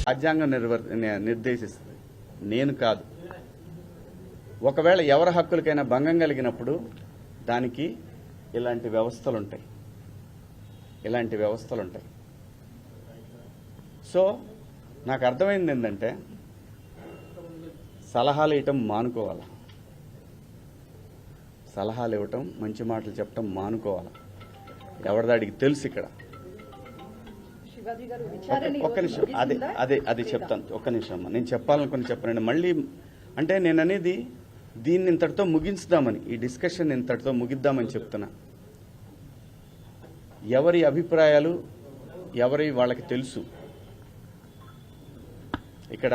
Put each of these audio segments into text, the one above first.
రాజ్యాంగం నిర్దేశిస్తుంది, నేను కాదు. ఒకవేళ ఎవరి హక్కులకైనా భంగం కలిగినప్పుడు దానికి ఇలాంటి వ్యవస్థలుంటాయి. సో నాకు అర్థమైంది ఏంటంటే సలహాలు ఇవ్వటం మానుకోవాలి, సలహాలు ఇవ్వటం, మంచి మాటలు చెప్పటం మానుకోవాలి. ఎవరిదాడికి తెలుసు ఇక్కడ. ఒక్క నిమిషం, అదే చెప్తాను. ఒక్క నిమిషం అమ్మా, నేను చెప్పాలనుకుని చెప్పనండి. మళ్ళీ అంటే నేను అనేది దీన్ని ఇంతటితో ముగించుదామని, ఈ డిస్కషన్ ఇంతటితో ముగిద్దామని చెప్తున్నా. ఎవరి అభిప్రాయాలు వాళ్ళకి తెలుసు. ఇక్కడ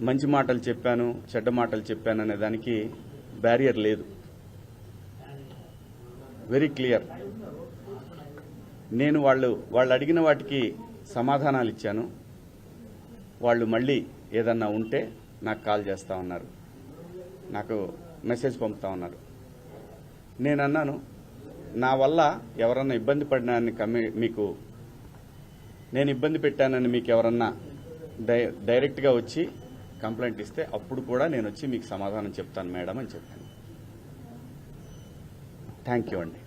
మంచి మాటలు చెప్పాను, చెడ్డ మాటలు చెప్పాను అనే దానికి బ్యారియర్ లేదు. Very clear. నేను వాళ్ళు అడిగిన వాటికి సమాధానాలు ఇచ్చాను. వాళ్ళు మళ్ళీ ఏదన్నా ఉంటే నాకు కాల్ చేస్తా ఉన్నారు, నాకు మెసేజ్ పంపుతా ఉన్నారు. నేను అన్నాను, నా వల్ల ఎవరన్నా ఇబ్బంది పడినాన్ని నేను ఇబ్బంది పెట్టానని మీకు ఎవరన్నా డైరెక్ట్గా వచ్చి కంప్లైంట్ ఇస్తే అప్పుడు కూడా నేను వచ్చి మీకు సమాధానం చెప్తాను మేడం అని చెప్పాను. థ్యాంక్ యూ అండి.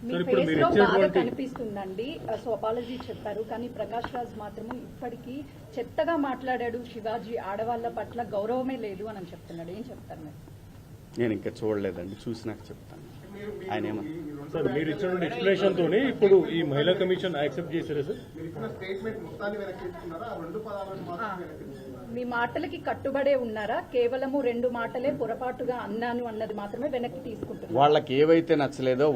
కనిపిస్తుందండి. సో అపాలజీ చెప్పారు, కానీ ప్రకాష్ రాజ్ మాత్రము ఇప్పటికీ చెత్తగా మాట్లాడాడు. శివాజీ ఆడవాళ్ల పట్ల గౌరవమే లేదు అని చెప్తున్నాడు. ఏం చెప్తారు మీరు? నేను ఇంకా చూడలేదండి, చూసినాక చెప్తాను. ఆయన సార్ మీరు ఇచ్చిన ఎక్స్ప్లెనేషన్ తోనే ఇప్పుడు ఈ మహిళా కమిషన్ యాక్సెప్ట్ చేశారా సార్? మీ మాటలకి కట్టుబడే ఉన్నారా? కేవలము 2 మాటలే పొరపాటుగా అన్నాను అన్నది మాత్రమే వెనక్కి తీసుకుంటున్నారు. వాళ్ళకి ఏవైతే నచ్చలేదో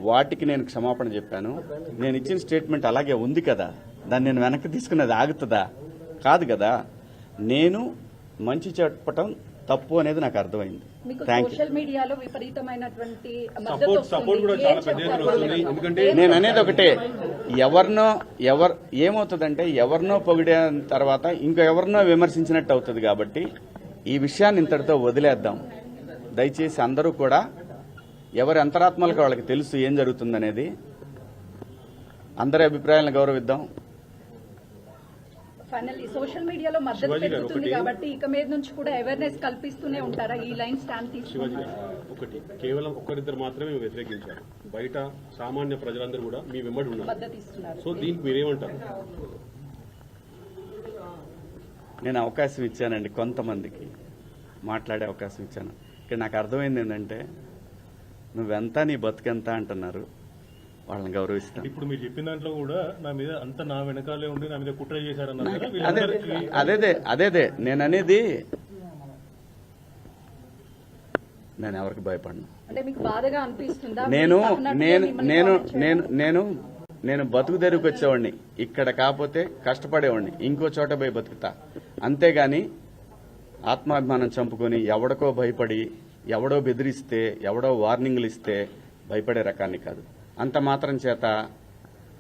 వాటికి నేను క్షమాపణ చెప్పాను. నేను ఇచ్చిన స్టేట్మెంట్ అలాగే ఉంది కదా, దాన్ని నేను వెనక్కి తీసుకున్నది ఆగుతుందా? కాదు కదా. నేను మంచి చెప్పటం తప్పు అనేది నాకు అర్థమైంది. సోషల్ మీడియాలో విపరీతమైనటువంటి నేను అనేది ఒకటే, ఏమవుతుందంటే ఎవరినో పొగిడిన తర్వాత ఇంకెవరినో విమర్శించినట్టు అవుతుంది. కాబట్టి ఈ విషయాన్ని ఇంతటితో వదిలేద్దాం. దయచేసి అందరూ కూడా ఎవరి అంతరాత్మలకు వాళ్ళకి తెలుసు ఏం జరుగుతుందనేది. అందరి అభిప్రాయాలను గౌరవిద్దాం. ఫైనల్లీ సోషల్ మీడియాలో మద్దతు పెరుగుతుంది కాబట్టి ఇక మీద నుంచి కూడా అవేర్నెస్ కల్పిస్తూనే ఉంటారా? ఈ లైన్ స్టాండ్ తీసుకుంటారు. ఒకటి కేవలం ఒక్కరిద్దరు మాత్రమే వ్యతిరేకించారు, బయట సామాన్య ప్రజలందరూ కూడా మీ వెంబడి ఉన్నారు, మద్దతు ఇస్తున్నారు. సో దీనికి మీరేమంటారు? నేను అవకాశం ఇచ్చానండి, కొంతమందికి మాట్లాడే అవకాశం ఇచ్చాను. ఇక్కడ నాకు అర్థమైంది ఏంటంటే నువ్వెంత నీ బతుకెంత అంటున్నారు, వాళ్ళని గౌరవిస్తాను. ఇప్పుడు మీరు చెప్పిన దాంట్లో కూడా నా మీద అంత నా వెనకాలే ఉండి నా మీద కుట్ర చేశారన్నారు. అదేదే నేను అనేది. నేను ఎవరికి భయపడను. నేను బతుకు తెరువుకి వచ్చేవాడిని, ఇక్కడ కాకపోతే కష్టపడేవాడిని, ఇంకో చోట పోయి బతుకుతా. అంతేగాని ఆత్మాభిమానం చంపుకొని ఎవడికో భయపడి, ఎవడో బెదిరిస్తే, ఎవడో వార్నింగ్లు ఇస్తే భయపడే రకాన్ని కాదు. అంత మాత్రం చేత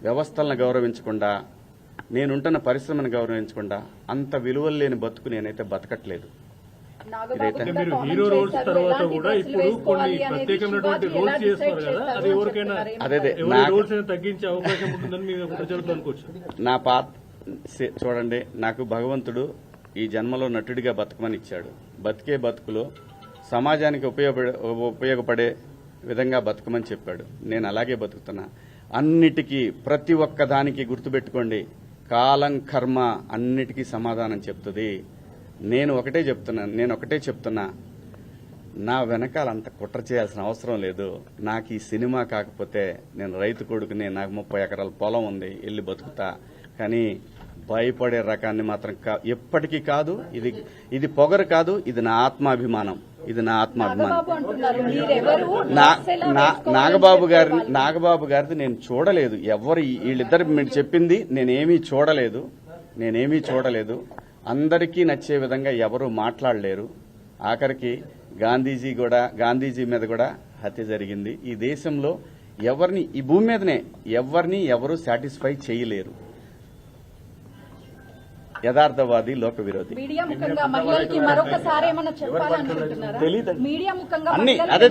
వ్యవస్థలను గౌరవించకుండా, నేనుంటున్న పరిశ్రమను గౌరవించకుండా అంత విలువలు లేని బతుకు నేనైతే బతకట్లేదు. నా పాత చూడండి, నాకు భగవంతుడు ఈ జన్మలో నటుడిగా బతకమని ఇచ్చాడు. బతికే బతుకులో సమాజానికి ఉపయోగపడే విధంగా బతకమని చెప్పాడు. నేను అలాగే బతుకుతున్నా. అన్నిటికీ ప్రతి ఒక్కదానికి గుర్తుపెట్టుకోండి, కాలం కర్మ అన్నిటికీ సమాధానం చెప్తుంది. నేను ఒకటే చెప్తున్నా, నా వెనకాల అంత కుట్ర చేయాల్సిన అవసరం లేదు. నాకు ఈ సినిమా కాకపోతే నేను రైతు కొడుకుని, నాకు 30 ఎకరాల పొలం ఉంది, వెళ్ళి బతుకుతా. కానీ భయపడే రకాన్ని మాత్రం ఎప్పటికీ కాదు. ఇది పొగరు కాదు, ఇది నా ఆత్మాభిమానం. నాగబాబు గారిది నేను చూడలేదు. వీళ్ళిద్దరు మీరు చెప్పింది నేనేమీ చూడలేదు. అందరికీ నచ్చే విధంగా ఎవరు మాట్లాడలేరు. ఆఖరికి గాంధీజీ మీద కూడా హత్య జరిగింది. ఈ దేశంలో ఈ భూమి మీదనే ఎవరు సాటిస్ఫై చేయలేరు. యథార్థవాది, లోక విరోధి. అన్ని అదే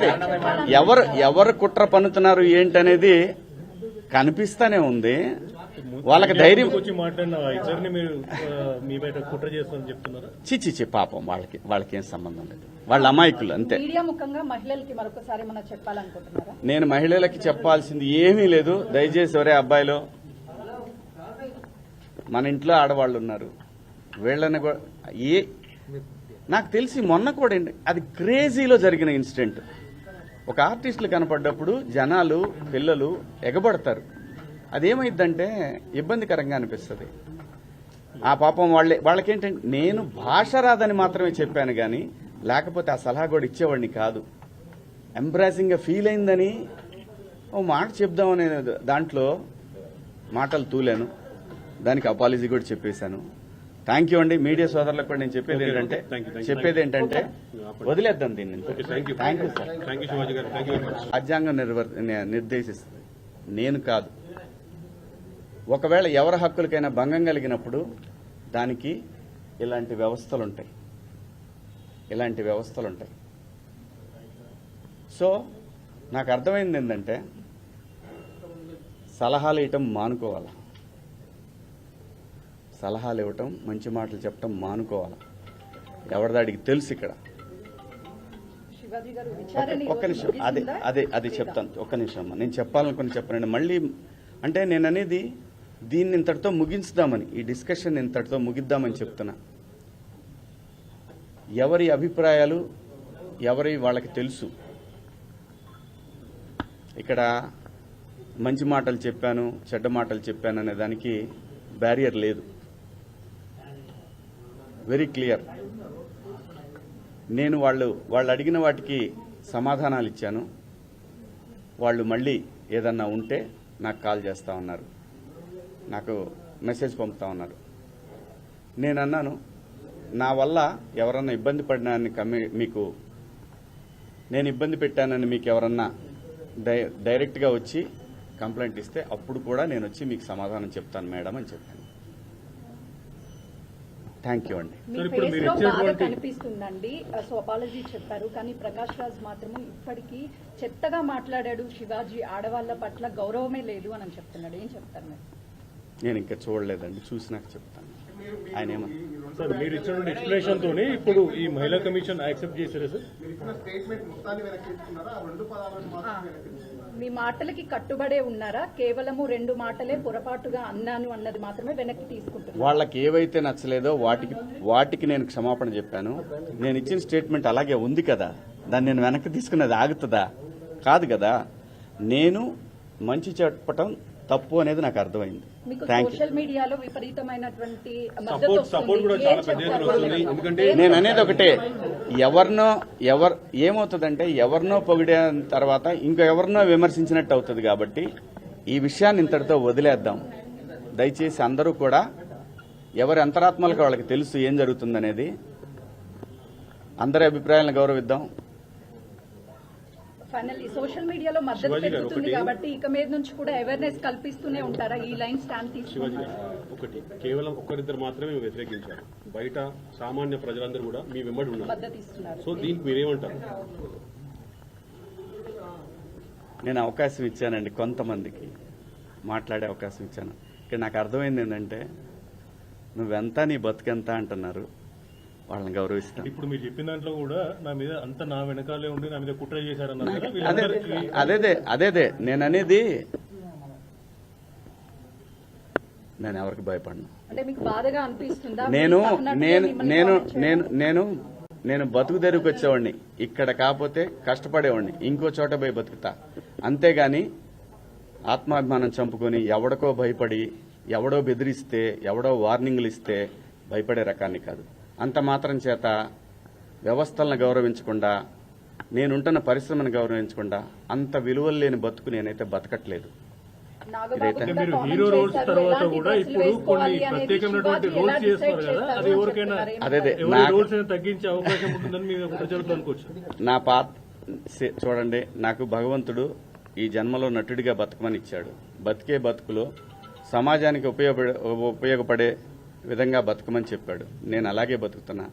ఎవరు కుట్ర పన్నుతున్నారు ఏంటనేది కనిపిస్తానే ఉంది. వాళ్ళకి ధైర్యం వచ్చి మాట్లాడిన ఇద్దరిని మీరు మీ బయట కుట్ర చేస్తామని చెప్తున్నారా? చిచ్చి పాపం వాళ్ళకి ఏం సంబంధం లేదు. వాళ్ళ అమాయకులు అంతే. మీడియా ముఖంగా మహిళలకి మరొకసారి మనం చెప్పాలనుకుంటున్నారా? నేను మహిళలకి చెప్పాల్సింది ఏమీ లేదు. దయచేసి ఒరే అబ్బాయిలో, మన ఇంట్లో ఆడవాళ్ళు ఉన్నారు, వీళ్ళని నాకు తెలిసి మొన్న కూడా అది క్రేజీలో జరిగిన ఇన్సిడెంట్. ఒక ఆర్టిస్టులు కనపడ్డప్పుడు జనాలు పిల్లలు ఎగబడతారు. అదేమైందంటే ఇబ్బందికరంగా అనిపిస్తుంది. ఆ పాపం వాళ్ళకేంటంటే నేను భాష రాదని మాత్రమే చెప్పాను కానీ లేకపోతే ఆ సలహా కూడా ఇచ్చేవాడిని కాదు. ఎంబ్రాసింగ్గా ఫీల్ అయిందని ఓ మాట చెప్దామనే దాంట్లో మాటలు తూలాను. దానికి అపాలజీ కూడా చెప్పేశాను. థ్యాంక్ యూ అండి. మీడియా సోదరులకు కూడా నేను చెప్పేది ఏంటంటే వదిలేద్దాం దీన్ని. Thank you sir. రాజ్యాంగం నిర్దేశిస్తుంది, నేను కాదు. ఒకవేళ ఎవరి హక్కులకైనా భంగం కలిగినప్పుడు దానికి ఇలాంటి వ్యవస్థలు ఉంటాయి. సో నాకు అర్థమైంది ఏంటంటే సలహాలు ఇవ్వటం మానుకోవాలి. సలహాలు ఇవ్వటం, మంచి మాటలు చెప్పటం మానుకోవాలి. ఎవరిదాడికి తెలుసు. ఇక్కడ శివాజీ గారు విచారణ ఒక్క నిమిషం, అదే చెప్తాను. ఒక్క నిమిషం అమ్మా, నేను చెప్పాలనుకుని చెప్పనండి. మళ్ళీ అంటే నేను అనేది దీన్ని ఇంతటితో ముగించుదామని, ఈ డిస్కషన్ ఇంతటితో ముగిద్దామని చెప్తున్నా. ఎవరి అభిప్రాయాలు వాళ్ళకి తెలుసు. ఇక్కడ మంచి మాటలు చెప్పాను, చెడ్డ మాటలు చెప్పాను అనే దానికి బ్యారియర్ లేదు. Very clear. నేను వాళ్ళు అడిగిన వాటికి సమాధానాలు ఇచ్చాను. వాళ్ళు మళ్ళీ ఏదన్నా ఉంటే నాకు కాల్ చేస్తా ఉన్నారు, నాకు మెసేజ్ పంపుతా ఉన్నారు. నేను అన్నాను, నా వల్ల ఎవరన్నా ఇబ్బంది పడినాన్ని మీకు నేను ఇబ్బంది పెట్టానని మీకు ఎవరన్నా డైరెక్ట్గా వచ్చి కంప్లైంట్ ఇస్తే అప్పుడు కూడా నేను వచ్చి మీకు సమాధానం చెప్తాను మేడం అని చెప్పాను. థ్యాంక్ యూ అండి. మీ ఫేస్ లో బాధ కనిపిస్తుందండి. సో అపాలజీ చెప్పారు కానీ ప్రకాష్ రాజ్ మాత్రము ఇప్పటికీ చెత్తగా మాట్లాడాడు. శివాజీ ఆడవాళ్ల పట్ల గౌరవమే లేదు అని చెప్తున్నాడు. ఏం చెప్తారు మీరు? నేను ఇంకా చూడలేదండి, చూసినాక చెప్తాను. ఆయన ఏమన్నా సార్ మీరు ఇచ్చిన ఎక్స్ప్లెనేషన్ తోనే ఇప్పుడు ఈ మహిళా కమిషన్ యాక్సెప్ట్ చేశారా సార్? మీ మాటలకి కట్టుబడే ఉన్నారా? కేవలము 2 మాటలే పొరపాటుగా అన్నాను అన్నది మాత్రమే వెనక్కి తీసుకుంటున్నారు. వాళ్ళకి ఏవైతే నచ్చలేదో వాటికి నేను క్షమాపణ చెప్పాను. నేను ఇచ్చిన స్టేట్మెంట్ అలాగే ఉంది కదా, దాన్ని నేను వెనక్కి తీసుకున్నది ఆగుతుందా? కాదు కదా. నేను మంచి చెప్పటం తప్పు అనేది నాకు అర్థమైంది. మీకు థ్యాంక్ యూ. సోషల్ మీడియాలో విపరీతమైనటువంటి సపోర్ట్ కూడా చాలా పెద్ద ఎత్తున వస్తుంది. ఎందుకంటే నేను అనేది ఒకటే, ఏమవుతుందంటే ఎవరినో పొగిడిన తర్వాత ఇంకో ఎవరినో విమర్శించినట్టు అవుతుంది. కాబట్టి ఈ విషయాన్ని ఇంతటితో వదిలేద్దాం. దయచేసి అందరూ కూడా ఎవరి అంతరాత్మలకు వాళ్ళకి తెలుసు ఏం జరుగుతుందనేది. అందరి అభిప్రాయాలను గౌరవిద్దాం. ఫైనల్లీ సోషల్ మీడియాలో మద్దతు పెరుగుతుంది కాబట్టి ఇక మీద నుంచి కూడా అవేర్నెస్ కల్పిస్తూనే ఉంటారా? ఈ లైన్ స్టాండ్ శివాజీ గారు, ఒకటి కేవలం ఒక్కరిద్దరు మాత్రమే వ్యతిరేకించారు. బయట సామాన్య ప్రజలందరూ కూడా మీ వెంబడి ఉన్నారు. మద్దతు ఇస్తున్నారు. సో దీనికి మీరేమంటారు? నేను అవకాశం ఇచ్చానండి, కొంతమందికి మాట్లాడే అవకాశం ఇచ్చాను. ఇక్కడ నాకు అర్థమైంది ఏంటంటే నువ్వెంత నీ బతుకెంత అంటున్నారు. వాళ్ళని గౌరవిస్తాను. ఇప్పుడు మీరు చెప్పిన దాంట్లో కూడా నా మీద అంత నా వెనకాలే ఉండి నా మీద కుట్ర చేశారన్నారు కదా. అదేదే నేను అనేది. నేను ఎవరికి భయపడను. అంటే మీకు బాధగా అనిపిస్తుందా? నేను బతుకు తెరువుకి వచ్చేవాడిని. ఇక్కడ కాకపోతే కష్టపడేవాడిని, ఇంకో చోట పోయి బతుకుతా. అంతేగాని ఆత్మాభిమానం చంపుకొని ఎవడికో భయపడి, ఎవడో బెదిరిస్తే, ఎవడో వార్నింగ్లు ఇస్తే భయపడే రకాన్ని కాదు. అంత మాత్రం చేత వ్యవస్థలను గౌరవించకుండా, నేనుంటున్న పరిశ్రమను గౌరవించకుండా అంత విలువలు లేని బతుకు నేనైతే బతకట్లేదు. మీరు హీరో రోల్స్ తర్వాత కూడా ఇప్పుడు కొన్ని ప్రత్యేకమైనటువంటి రోల్స్ చేస్తున్నారు కదా, అది ఎవరికైనా రోల్స్ తగ్గించే అవకాశం ఉంటుందని మీరు ప్రజలతో అనుకోవచ్చు. నా చూడండి, నాకు భగవంతుడు ఈ జన్మలో నటుడిగా బతకమని ఇచ్చాడు. బతికే బతుకులో సమాజానికి ఉపయోగపడే విధంగా బతకమని చెప్పాడు. నేను అలాగే బతుకుతున్నా.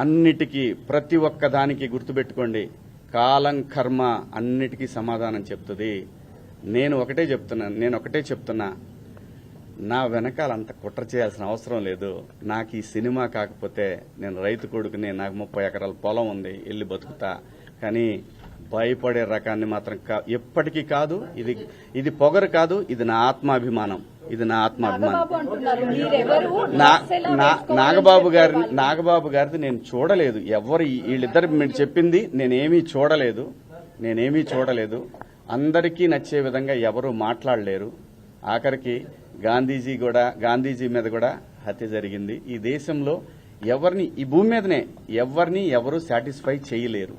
అన్నిటికీ ప్రతి ఒక్క దానికి గుర్తుపెట్టుకోండి, కాలం కర్మ అన్నిటికీ సమాధానం చెప్తుంది. నేను ఒకటే చెప్తున్నా నా వెనకాల అంత కుట్ర చేయాల్సిన అవసరం లేదు. నాకు ఈ సినిమా కాకపోతే నేను రైతు కొడుకుని, నాకు 30 ఎకరాల పొలం ఉంది, వెళ్ళి బతుకుతా. కానీ భయపడే రకాన్ని మాత్రం ఎప్పటికీ కాదు. ఇది పొగరు కాదు, ఇది నా ఆత్మాభిమానం. నాగబాబు అంటున్నారు, మీరెవరు నాగబాబు గారిది నేను చూడలేదు. వీళ్ళిద్దరు మీరు చెప్పింది నేనేమీ చూడలేదు. అందరికీ నచ్చే విధంగా ఎవరు మాట్లాడలేరు. ఆఖరికి గాంధీజీ మీద కూడా హత్య జరిగింది. ఈ దేశంలో ఈ భూమి మీదనే ఎవరు సాటిస్ఫై చేయలేరు.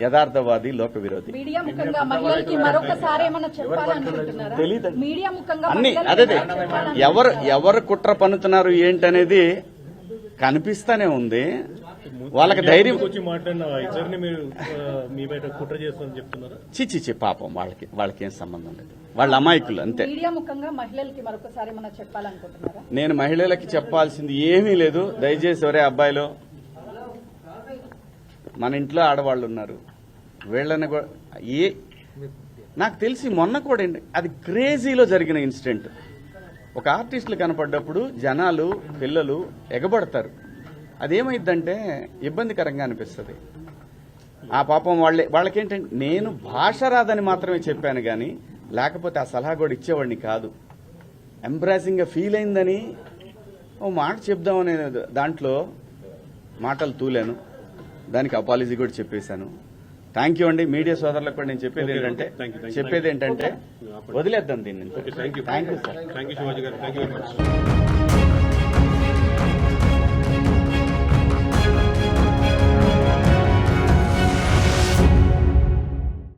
యథార్థవాది, లోక విరోధి. మీడియా ముఖంగా మహిళలకి మరొకసారి ఏమన్నా చెప్పాలనుకుంటున్నారా? తెలీదండి. మీడియా ముఖంగా అన్ని మహిళలకి అదే చెప్పాలనుకుంటున్నారా? ఎవరు కుట్ర పన్నుతున్నారు ఏంటనేది కనిపిస్తానే ఉంది. వాళ్ళకి ధైర్యం వచ్చి మాట్లాడిన ఇద్దరిని మీరు మీ బయట కుట్ర చేస్తామని చెప్తున్నారా? చిచ్చి పాపం వాళ్ళకి ఏం సంబంధం లేదు. వాళ్ళ అమాయకులు అంతే. మీడియా ముఖంగా మహిళలకి మరొకసారి ఏమన్నా చెప్పాలనుకుంటున్నారా? నేను మహిళలకి చెప్పాల్సింది ఏమీ లేదు. దయచేసి ఒరే అబ్బాయిలో, మన ఇంట్లో ఆడవాళ్ళు ఉన్నారు, వీళ్ళని నాకు తెలిసి మొన్న కూడా అది క్రేజీలో జరిగిన ఇన్సిడెంట్. ఒక ఆర్టిస్టులు కనపడ్డప్పుడు జనాలు, పిల్లలు ఎగబడతారు. అదేమైందంటే ఇబ్బందికరంగా అనిపిస్తుంది. ఆ పాపం వాళ్ళకేంటంటే నేను భాష రాదని మాత్రమే చెప్పాను కానీ లేకపోతే ఆ సలహా కూడా ఇచ్చేవాడిని కాదు. ఎంబ్రాసింగ్గా ఫీల్ అయిందని ఓ మాట చెప్దామనే దాంట్లో మాటలు తూలాను. దానికి అపాలజీ కూడా చెప్పేశాను. థ్యాంక్ యూ అండి. మీడియా సోదరులకు కూడా నేను చెప్పేది ఏంటంటే వదిలేద్దాం దీన్ని. Thank you thank you sir. Thank you Shivaji గారు. Thank you very much.